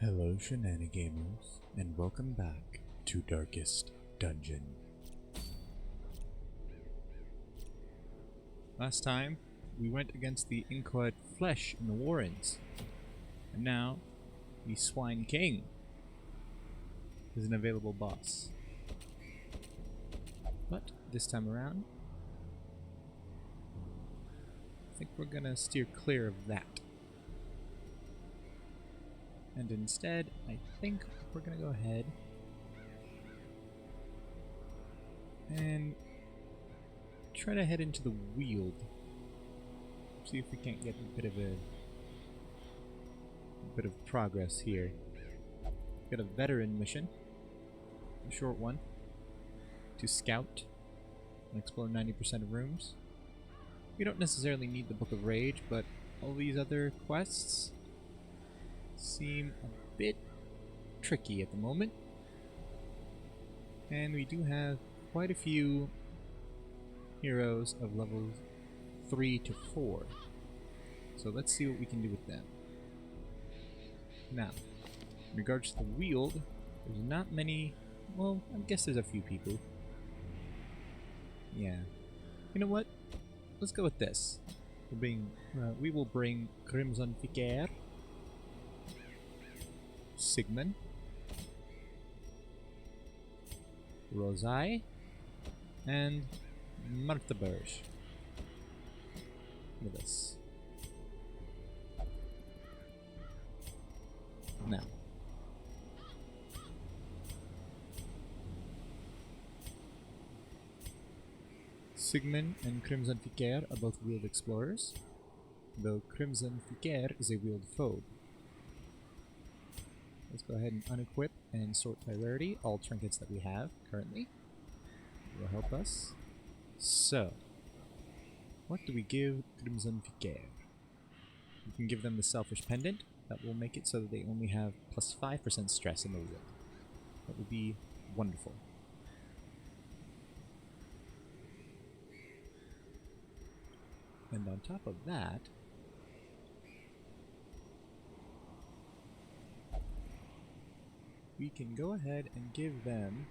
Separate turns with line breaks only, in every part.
Hello Shenanigamers, and welcome back to Darkest Dungeon. Last time, we went against the Inchoate Flesh in the Warrens, and now, the Swine King is an available boss. But, this time around, I think we're gonna steer clear of that. And instead, I think we're gonna go ahead and try to head into the Weald. See if we can't get a bit of progress here. Got a veteran mission, a short one, to scout and explore 90% of rooms. We don't necessarily need the Book of Rage, but all these other quests seem a bit tricky at the moment. And we do have quite a few heroes of levels 3 to 4. So let's see what we can do with them. Now, in regards to the Weald, there's not many, well, I guess there's a few people. Yeah. You know what? Let's go with this. We will bring Crimson Vicaire, Sigmund, Rosai, and Marthaberge with us. Now, Sigmund and Crimson Vicaire are both Weald explorers, though Crimson Vicaire is a Weald foe. Let's go ahead and unequip and sort by rarity all trinkets that we have currently. It will help us. So, what do we give Crimson Vicaire? We can give them the Selfish Pendant. That will make it so that they only have plus 5% stress in the Weald. That would be wonderful. And on top of that, we can go ahead and give them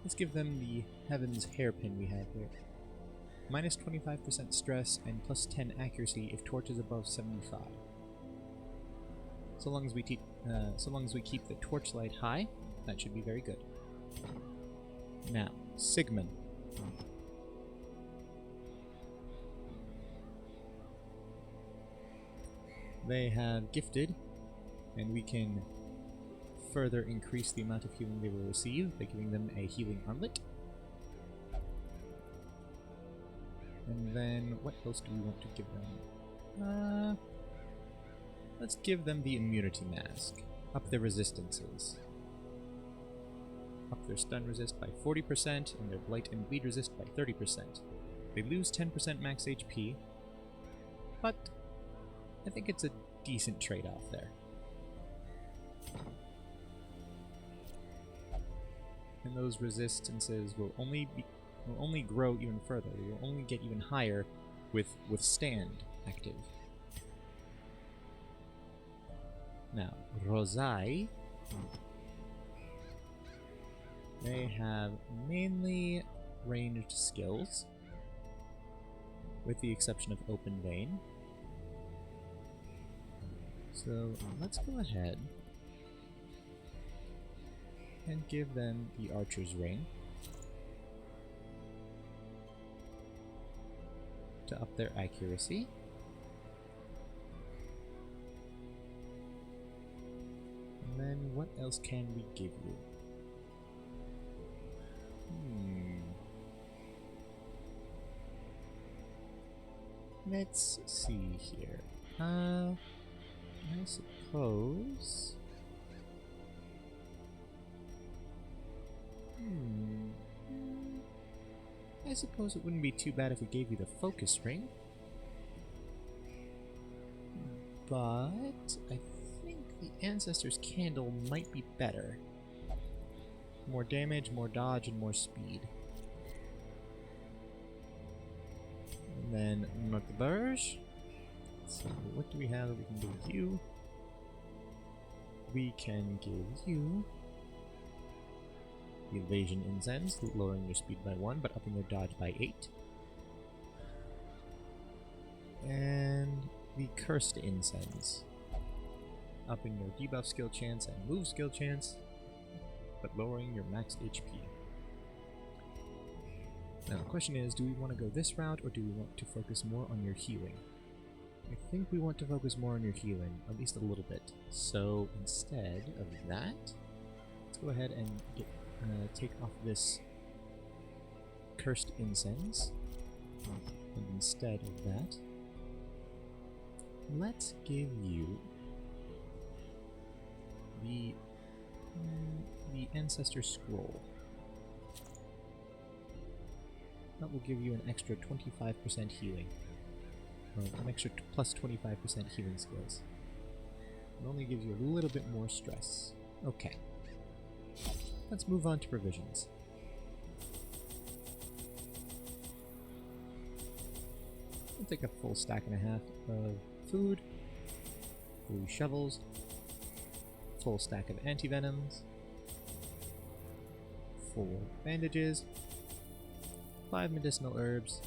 let's give them the Heaven's Hairpin we had here. Minus 25% stress and plus 10 accuracy if torch is above 75. So long as we keep the torchlight high, that should be very good. Now, Sigmund. They have Gifted, and we can further increase the amount of healing they will receive by giving them a healing armlet. And then, what else do we want to give them? Let's give them the Immunity Mask. Up their resistances. Up their stun resist by 40%, and their blight and bleed resist by 30%. They lose 10% max HP, but I think it's a decent trade-off there. And those resistances will only grow even further. They will only get even higher with Withstand active. Now, Rosai, they have mainly ranged skills, with the exception of Open Vein. So let's go ahead and give them the Archer's Ring to up their accuracy. And then what else can we give you? Let's see here. I suppose... I suppose it wouldn't be too bad if we gave you the Focus Ring. But I think the Ancestor's Candle might be better. More damage, more dodge, and more speed. Then mark the barrage. So what do we have that we can give you? We can give you the Evasion Incense, lowering your speed by 1, but upping your dodge by 8. And the Cursed Incense, upping your debuff skill chance and move skill chance, but lowering your max HP. Now the question is, do we want to go this route, or do we want to focus more on your healing? I think we want to focus more on your healing, at least a little bit. So instead of that, let's go ahead and take off this Cursed Incense. And instead of that, let's give you the Ancestor Scroll. That will give you an extra 25% healing. Well, an extra plus 25% healing skills. It only gives you a little bit more stress. Okay. Let's move on to provisions. We'll take a full stack and a half of food, 3 shovels, full stack of antivenoms, 4 bandages, 5 medicinal herbs,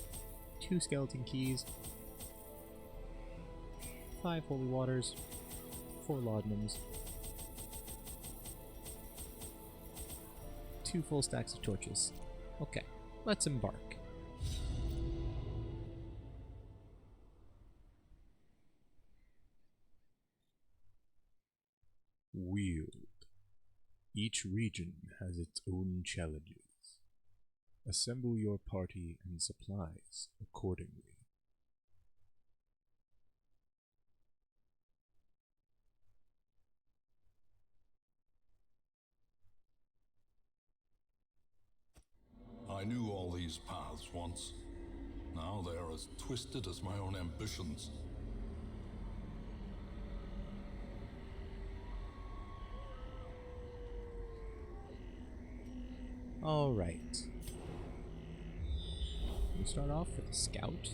2 skeleton keys, 5 holy waters, 4 laudanums, 2 full stacks of torches. Okay, let's embark. Weald. Each region has its own challenges. Assemble your party and supplies accordingly.
I knew all these paths once. Now they are as twisted as my own ambitions.
Alright. We start off with a scout.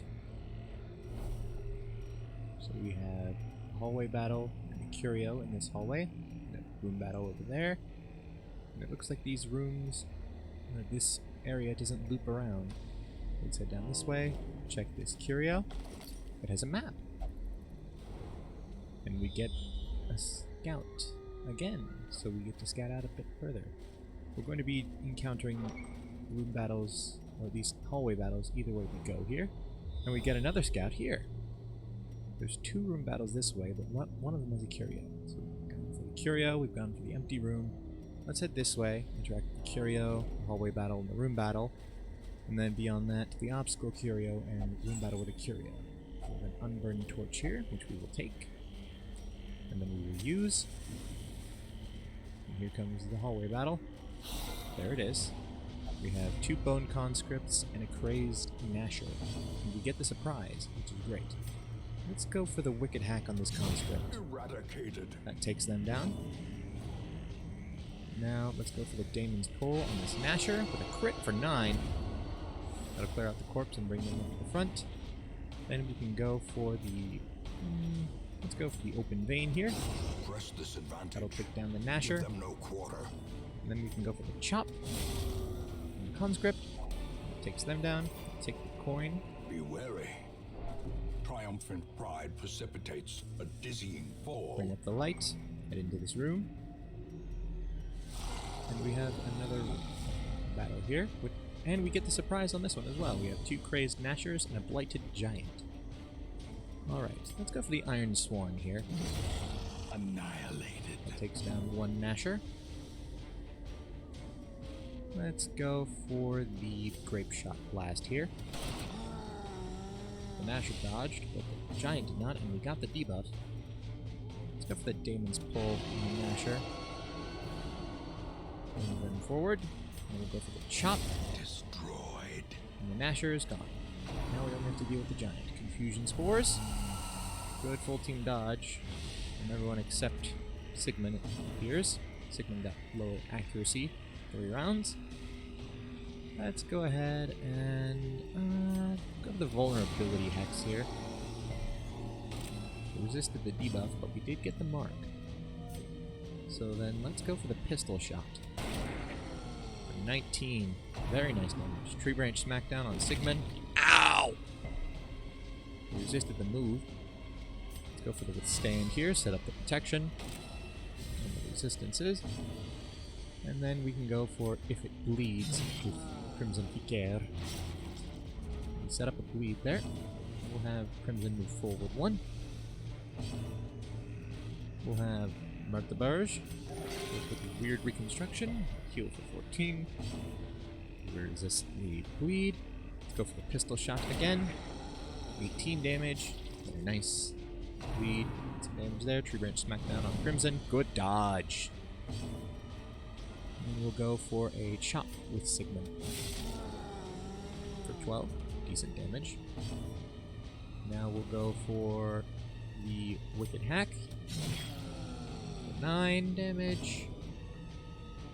So we have a hallway battle and a curio in this hallway, and a room battle over there. And it looks like these rooms, this area doesn't loop around. Let's head down this way, check this curio. It has a map. And we get a scout again, so we get to scout out a bit further. We're going to be encountering room battles, or these hallway battles, either way we go here. And we get another scout here. There's 2 room battles this way, but not one of them has a curio. So we've gone for the curio, we've gone for the empty room. Let's head this way, interact with the curio, the hallway battle, and the room battle. And then beyond that, the obstacle curio and room battle with a curio. We have an unburned torch here, which we will take. And then we will use. And here comes the hallway battle. There it is. We have 2 bone conscripts and a crazed gnasher. And we get the surprise, which is great. Let's go for the wicked hack on this conscript.
Eradicated.
That takes them down. Now let's go for the Daemon's Pull on this gnasher with a crit for 9. That'll clear out the corpse and bring them up to the front. Then we can go for the... let's go for the open vein here.
Press this advantage.
That'll take down the gnasher.
Give them no quarter.
And then we can go for the chop. And the conscript. Takes them down. Take the coin.
Be wary. Triumphant pride precipitates a dizzying fall.
Bring up the light. Head into this room. And we have another battle here. And we get the surprise on this one as well. We have 2 crazed gnashers and a blighted giant. Alright, let's go for the Iron Swan here.
Annihilated.
That takes down 1 gnasher. Let's go for the Grape Shot Blast here. The gnasher dodged, but the giant did not, and we got the debuff. Let's go for the Daemon's Pull on the gnasher. And then forward. And we'll go for the chop.
Destroyed.
And the gnasher is gone. Now we don't have to deal with the giant. Confusion Spores. Good full team dodge. And everyone except Sigmund, it appears. Sigmund got low accuracy. 3 rounds. Let's go ahead and go for the vulnerability hex here. We resisted the debuff, but we did get the mark. So then let's go for the pistol shot. For 19. Very nice damage. Tree branch smackdown on Sigmund. Ow! We resisted the move. Let's go for the withstand here, set up the protection. And the resistances. And then we can go for if it bleeds with Crimson Piquer. We set up a bleed there. We'll have Crimson move forward 1. We'll have Marteberge. We'll put the weird reconstruction. Heal for 14. We resist the bleed. Let's go for the pistol shot again. 18 damage. Very nice. Bleed. Some damage there. Tree branch smackdown on Crimson. Good dodge. And we'll go for a chop with Sigmund. For 12. Decent damage. Now we'll go for the Wicked Hack. 9 damage.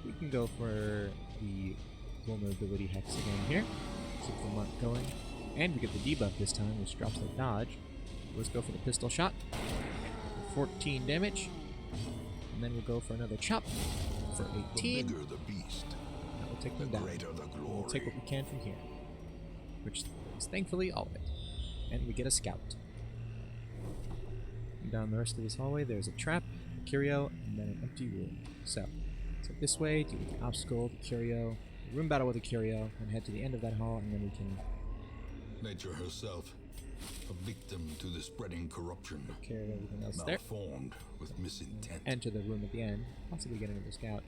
We can go for the Vulnerability Hex again here. Keep the mark going. And we get the debuff this time, which drops the dodge. Let's go for the pistol shot. 14 damage. And then we'll go for another chop for 18.
The bigger the beast,
That will take them
the
down.
greater the glory.
We'll take what we can from here. Which is thankfully all of it. And we get a scout. And down the rest of this hallway, there's a trap, a curio, and then an empty room. So this way, do the obstacle, the curio, room battle with the curio, and head to the end of that hall, and then we can
Nature herself, a victim to the spreading corruption,
take care of everything else there.
malformed with misintent.
Enter the room at the end, possibly get another scout.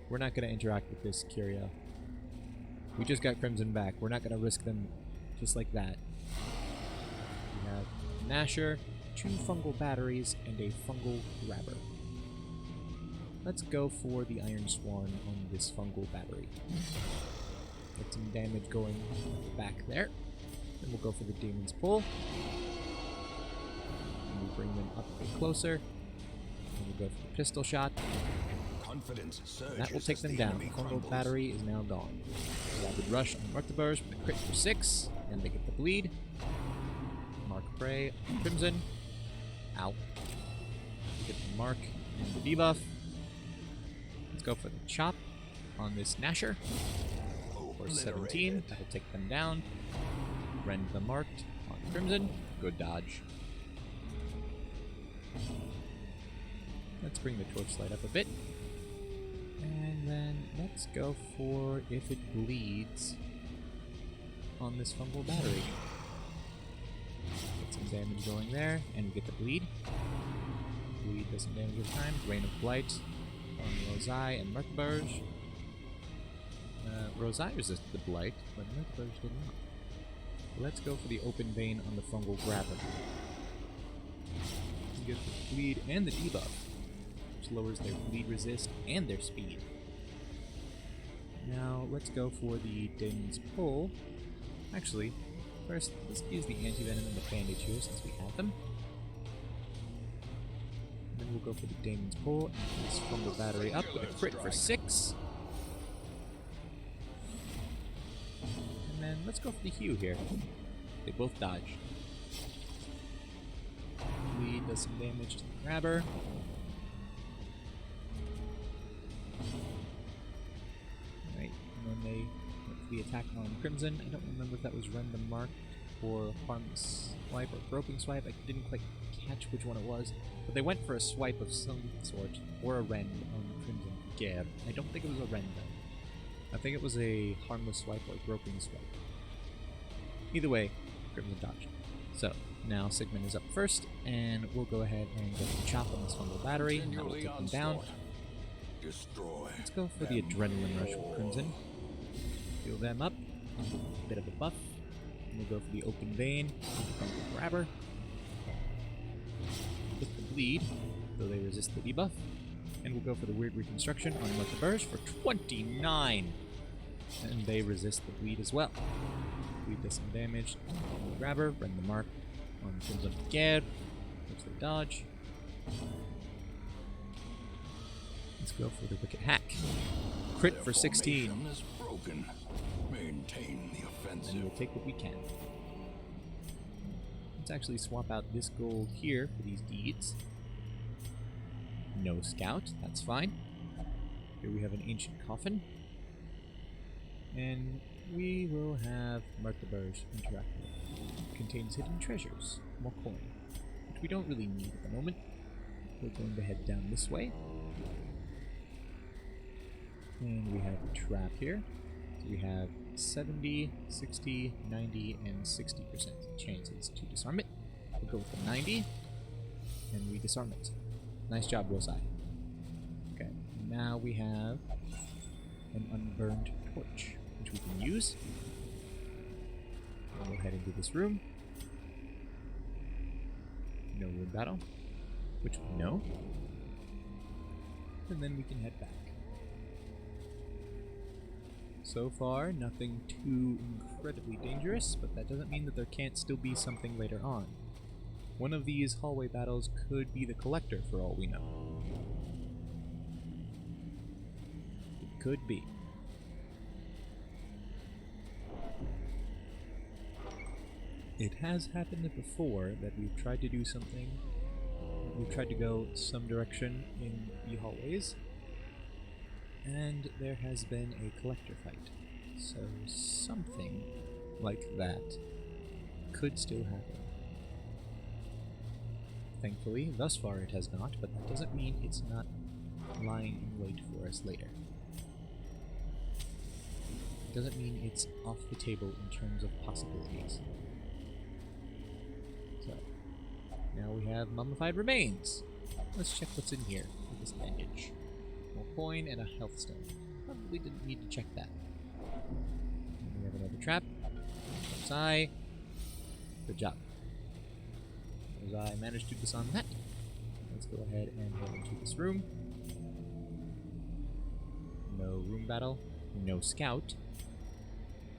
We're not going to interact with this curio. We just got Crimson back. We're not going to risk them just like that. We have Nasher, 2 fungal batteries, and a fungal grabber. Let's go for the Iron Swan on this fungal battery. Get some damage going back there. Then we'll go for the Demon's Pull. And we bring them up a bit closer. And we'll go for the pistol shot.
Confidence surges.
That will take
as
them
the
down.
enemy
The fungal
crumbles.
battery is now gone. Rapid rush on Marteberge with a crit for 6. And they get the bleed. Mark Prey on Crimson. Ow. We get the mark and the debuff. Let's go for the chop on this Nasher. For 17. That'll take them down. Rend the marked on Crimson. Good dodge. Let's bring the torchlight up a bit. And then let's go for if it bleeds on this fungal battery. Get some damage going there, and we get the bleed. Bleed does some damage over time. Rain of Blight on Rosai and Marteberge. Rosai resisted the Blight, but Marteberge did not. Let's go for the Open Vein on the fungal grabber. You get the bleed and the debuff, which lowers their bleed resist and their speed. Now let's go for the Damon's Pull. Actually, first let's use the anti-venom and the bandage here since we have them. And then we'll go for the Damon's Pull and this fungal battery up with a crit for 6. And then let's go for the Hue here. They both dodge. Bleed does some damage to the grabber. Alright, and then they make the attack on Crimson. I don't remember if that was Rend the Mark or Harmless Swipe or Groping Swipe. I didn't quite catch which one it was. But they went for a swipe of some sort, or a Rend on Crimson Gab. I don't think it was a Rend though. I think it was a Harmless Swipe or Groping Swipe. Either way, Crimson dodged. So, now Sigmund is up first, and we'll go ahead and get the chop on this fungal battery, and that will take them down.
Destroy.
Let's go for the Adrenaline Rush with Crimson. Heal them up. A bit of a buff. And we'll go for the Open Vein with the fungal grabber. With the bleed, though they resist the debuff. And we'll go for the Weird Reconstruction on Marteberge for 29! And they resist the bleed as well. Bleed does some damage on the grabber, Rend the Mark on Crimson Gad. Looks like dodge. Let's go for the Wicked Hack. Crit for 16.
Is broken. May contain the offensive.
And we'll take what we can. Let's actually swap out this gold here for these deeds. No scout, that's fine. Here we have an ancient coffin. And we will have Marthaberge Interactive. Contains hidden treasures, more coin, which we don't really need at the moment. We're going to head down this way. And we have a trap here. So we have 70, 60, 90, and 60% chances to disarm it. We'll go with the 90, and we disarm it. Nice job, Rosai. Okay, now we have an unburned torch, which we can use. We'll head into this room. No room battle, which we know. And then we can head back. So far, nothing too incredibly dangerous, but that doesn't mean that there can't still be something later on. One of these hallway battles could be the Collector, for all we know. It could be. It has happened before that we've tried to do something. We've tried to go some direction in the hallways, and there has been a Collector fight. So something like that could still happen. Thankfully, thus far it has not, but that doesn't mean it's not lying in wait for us later. It doesn't mean it's off the table in terms of possibilities. So, now we have mummified remains. Let's check what's in here with this bandage. More coin and a health stone. Probably didn't need to check that. And we have another trap. Eye. Good job. As I managed to disarm that. Let's go ahead and head into this room. No room battle. No scout.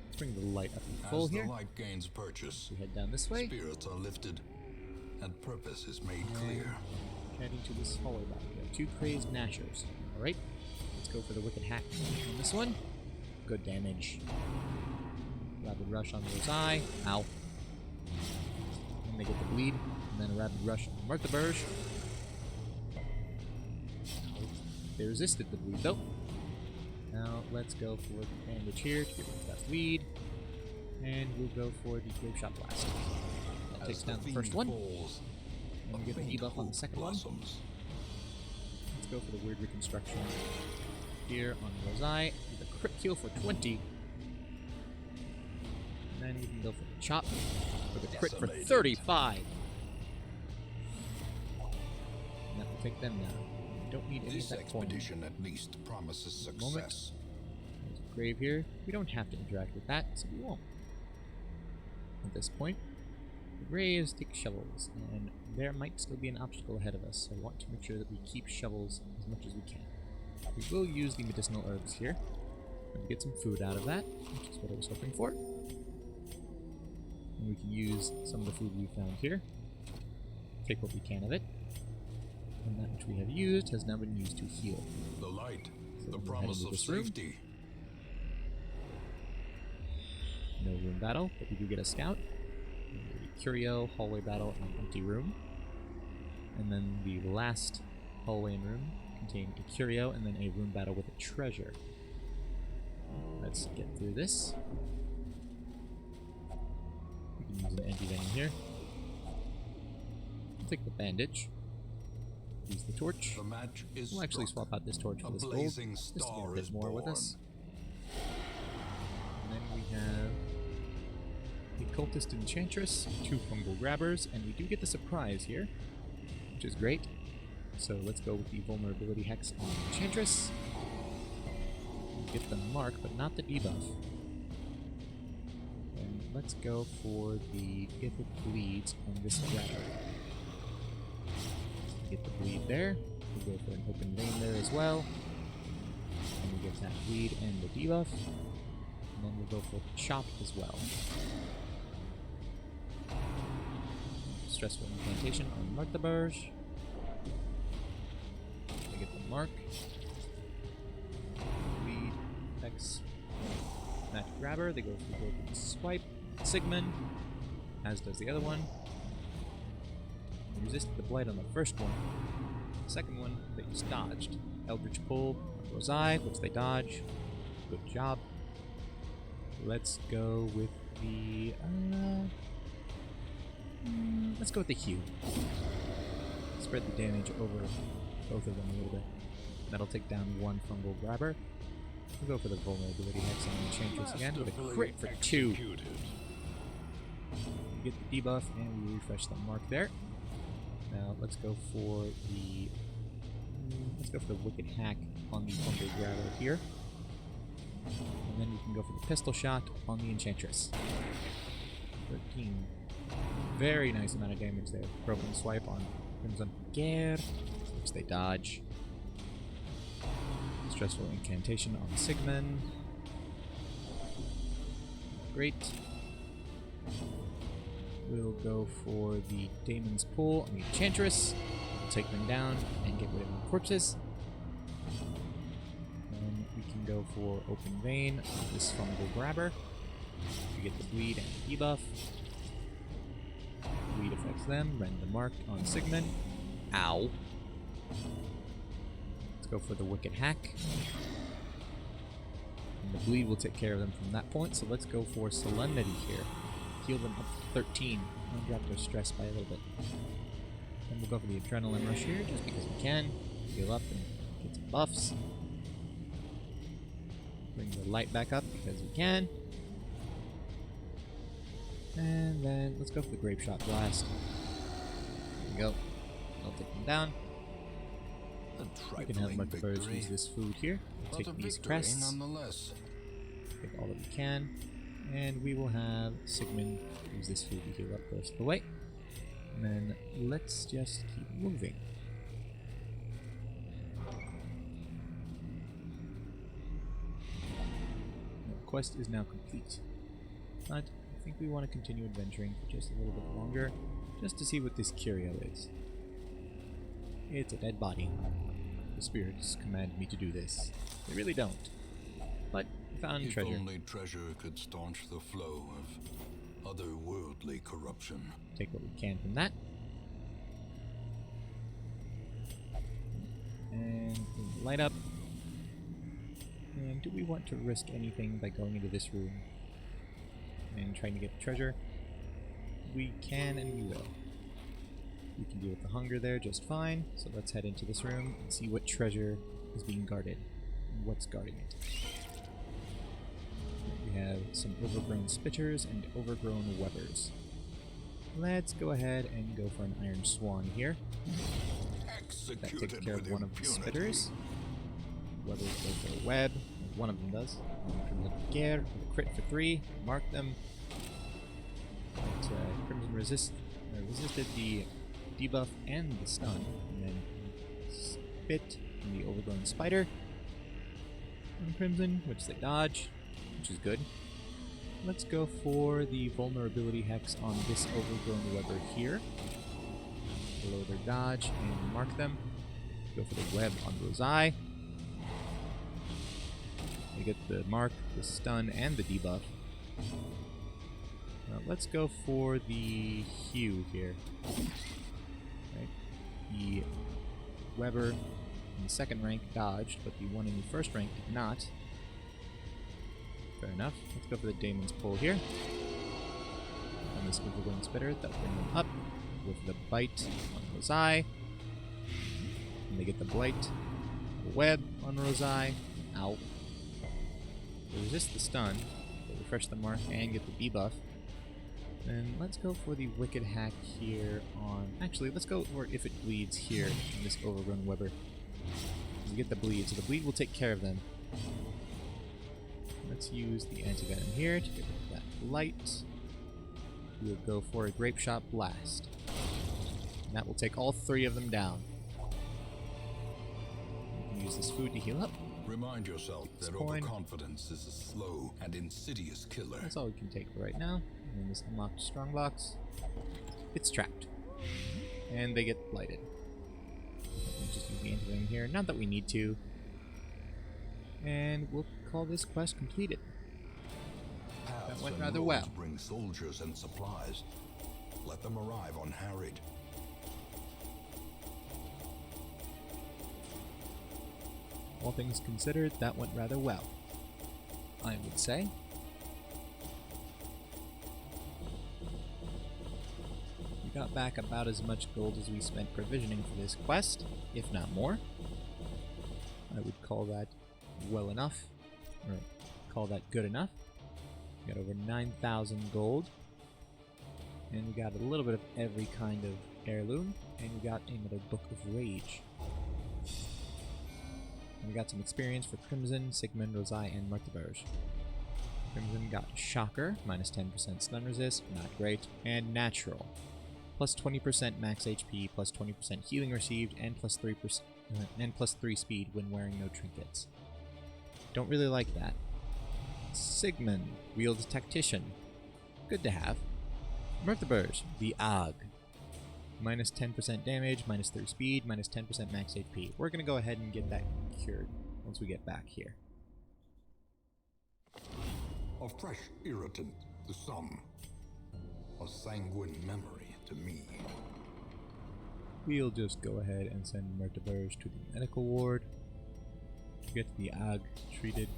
Let's bring the light up to full here.
As the light gains purchase,
We head down this way.
spirits are lifted, and purpose is made clear.
Heading to this hallway battle. We have two crazed gnashers. Alright. Let's go for the wicked hack on this one. Good damage. Rapid rush on Rosai. Ow. And they get the bleed. And then a rapid rush on Marthaberge. They resisted the bleed though. Now let's go for the bandage here to get rid of that bleed. And we'll go for the grave shot blast. That takes down the first one. And we get the debuff on the second one. Let's go for the weird reconstruction here on Rosai with a crit kill for 20. And then we can go for the chop with a crit for 35. And that will take them down. We don't need any of
This
that coin.
expedition at least promises success.
There's a grave here. We don't have to interact with that, so we won't. At this point, the graves take shovels, and there might still be an obstacle ahead of us, so I want to make sure that we keep shovels as much as we can. We will use the medicinal herbs here, and get some food out of that, which is what I was hoping for. And we can use some of the food we found here, take what we can of it, and that which we have used has now been used to heal.
The light,
So
the
we'll head
promise
into
of
this room.
safety.
No room battle, but we do get a scout. A curio, hallway battle, and empty room. And then the last hallway and room contain a curio and then a room battle with a treasure. Let's get through this. We can use an anti-venom here. I'll take the bandage. Use the torch.
The match is
We'll actually
struck.
swap out this torch for
A
this gold,
blazing
just to get a
star
bit
is
more with
born.
us. And then we have the Cultist Enchantress, 2 fungal grabbers, and we do get the surprise here, which is great. So let's go with the vulnerability hex on Enchantress. Get the mark, but not the debuff. And let's go for the If It Bleeds on this grabber. Get the bleed there. We'll go for an open vein there as well. And we get that bleed and the debuff. And then we'll go for the chop as well. Stressful incantation on Marthaberge. We get the mark. Bleed. Hex. That grabber, they go for the broken swipe. Sigmund, as does the other one. You resisted the blight on the first one. The second one, that you dodged. Eldritch Pull, Rosai, which they dodge. Good job. Let's go with the... let's go with the Hue. Spread the damage over both of them a little bit. That'll take down one fungal grabber. We'll go for the vulnerability hex on the Enchantress again with a crit for 2. We get the debuff and we refresh the mark there. Now let's go for the Wicked Hack on the fungal grabber here. And then we can go for the pistol shot on the Enchantress. 13. Very nice amount of damage there. Broken swipe on Crimson Gare, which they dodge. Stressful incantation on Sigmund. Great. We'll go for the Daemon's Pull on the Enchantress. We'll take them down and get rid of the corpses. And we can go for Open Vein on this fungal grabber. We get the bleed and debuff. Bleed affects them. Rend the mark on Sigmund. Ow. Let's go for the Wicked Hack. And the bleed will take care of them from that point, so let's go for Solemnity here. Heal them up to 13. And drop their stress by a little bit. Then we'll go for the Adrenaline Rush here, just because we can. Heal up and get some buffs. Bring the light back up because we can. And then let's go for the Grape Shot Blast. There we go. I'll take them down. We can have Murky Birds use this food here. We'll take these crests. Take all that we can. And we will have Sigmund use this food to heal up the rest of the way. And then let's just keep moving. The quest is now complete. But I think we want to continue adventuring for just a little bit longer, just to see what this curio is. It's a dead body. The spirits command me to do this. They really don't. But we found treasure.
If only treasure could staunch the flow of otherworldly corruption.
Take what we can from that. And light up. And do we want to risk anything by going into this room and trying to get the treasure? We can and we will. We can deal with the hunger there just fine, so let's head into this room and see what treasure is being guarded and what's guarding it. We have some overgrown spitters and overgrown webbers. Let's go ahead and go for an Iron Swan here. That takes care of one of the spitters. Webbers go for a web, one of them does. Crimson Gare with a crit for 3, mark them. But Crimson resisted the debuff and the stun, and then spit in the overgrown spider on Crimson, which they dodge, which is good. Let's go for the vulnerability hex on this overgrown webber here. Below their dodge and mark them. Go for the web on Rosai. They get the mark, the stun, and the debuff. Let's go for the Hue here. Right. The Weber in the second rank dodged, but the one in the first rank did not. Fair enough. Let's go for the Daemon's Pull here. On this overgrown spitter, that'll bring them up with the bite on Rosai. And they get the blight, the web on Rosai. Ow. They resist the stun, they refresh the mark and get the debuff. And let's go for the Wicked Hack here on... Actually, let's go for If It Bleeds here in this overgrown webber. We get the bleed, so the bleed will take care of them. Let's use the anti-venom here to get rid of that light. We'll go for a Grape Shot Blast. And that will take all 3 of them down. We can use this food to heal up.
Remind yourself that overconfidence is a slow and insidious killer.
That's all we can take for right now. And then this unlocked strongbox. It's trapped. And they get blighted. We'll just use the anti-venom here. Not that we need to. And we'll call this quest completed. went
send
rather
Rogue
well.
to bring soldiers and supplies. Let them arrive unharried.
All things considered, that went rather well, I would say. We got back about as much gold as we spent provisioning for this quest, if not more. I would call that well enough, or call that good enough. We got over 9,000 gold, and we got a little bit of every kind of heirloom, and we got another Book of Rage. And we got some experience for Crimson, Sigmund, Rosai, and Marthaberge. Crimson got Shocker, minus 10% stun resist, not great, and Natural. Plus 20% max HP, plus 20% healing received, and plus 3 speed when wearing no trinkets. Don't really like that. Sigmund, Weald Tactician. Good to have. Marthaberge, the Og. Minus 10% damage, minus 3 speed, minus 10% max HP. We're going to go ahead and get that cured once we get back here.
A fresh irritant to some. A sanguine memory to me.
We'll just go ahead and send Marthaberge to the medical ward. Get the Og treated.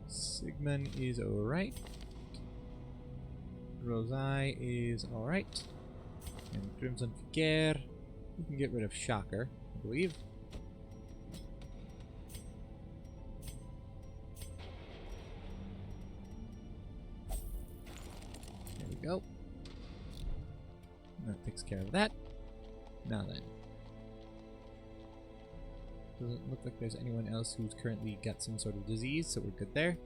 Sigmund is alright. Rosai is alright. And Crimson Fiker. We can get rid of Shocker, I believe. There we go. That takes care of that. Now then. Doesn't look like there's anyone else who's currently got some sort of disease, so we're good there.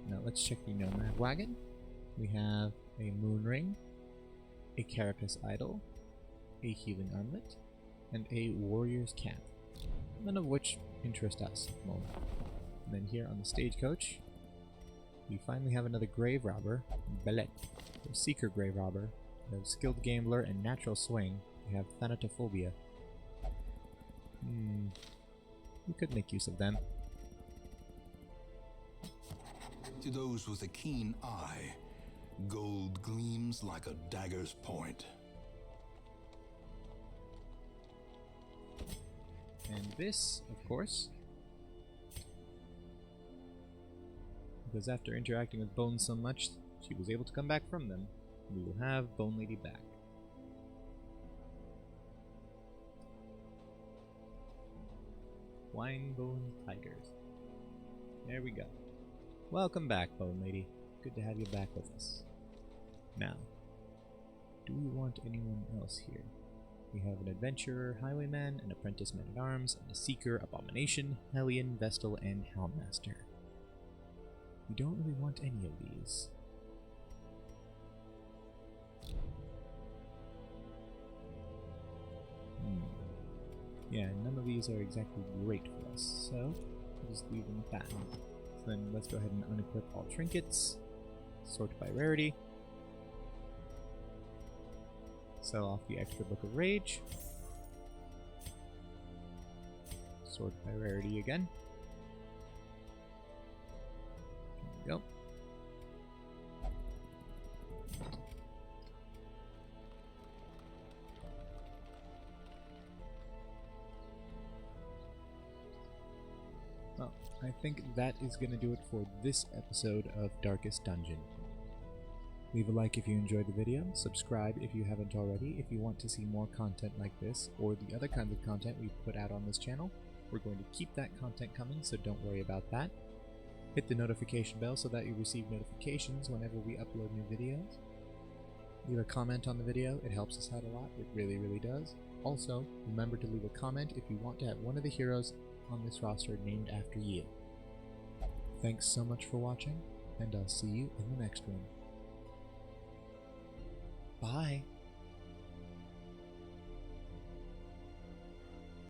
Now let's check the Nomad Wagon. We have a Moon Ring, a Carapace Idol, a Healing Armlet, and a Warrior's Cap. None of which interest us at the moment. And then here on the stagecoach, we finally have another Grave Robber, Bellet, a Seeker Grave Robber, we have Skilled Gambler and Natural Swing. We have Thanatophobia. We could make use of them.
To those with a keen eye, gold gleams like a dagger's point.
And this, of course, because after interacting with Bone so much, she was able to come back from them. We will have Bone Lady back. Winebone Tigers. There we go. Welcome back, Bone Lady. Good to have you back with us. Now, do we want anyone else here? We have an Adventurer, Highwayman, an Apprentice Man-at-Arms, and a Seeker, Abomination, Hellion, Vestal, and Houndmaster. We don't really want any of these. Yeah, none of these are exactly great for us, so we'll just leave them at that. So then let's go ahead and unequip all trinkets, sort by rarity, sell off the extra Book of Rage, sort by rarity again. There we go. Well, I think that is going to do it for this episode of Darkest Dungeon. Leave a like if you enjoyed the video, subscribe if you haven't already if you want to see more content like this, or the other kinds of content we put out on this channel. We're going to keep that content coming, so don't worry about that. Hit the notification bell so that you receive notifications whenever we upload new videos. Leave a comment on the video, it helps us out a lot, it really, really does. Also, remember to leave a comment if you want to have one of the heroes on this roster named after you. Thanks so much for watching, and I'll see you in the next one. Bye!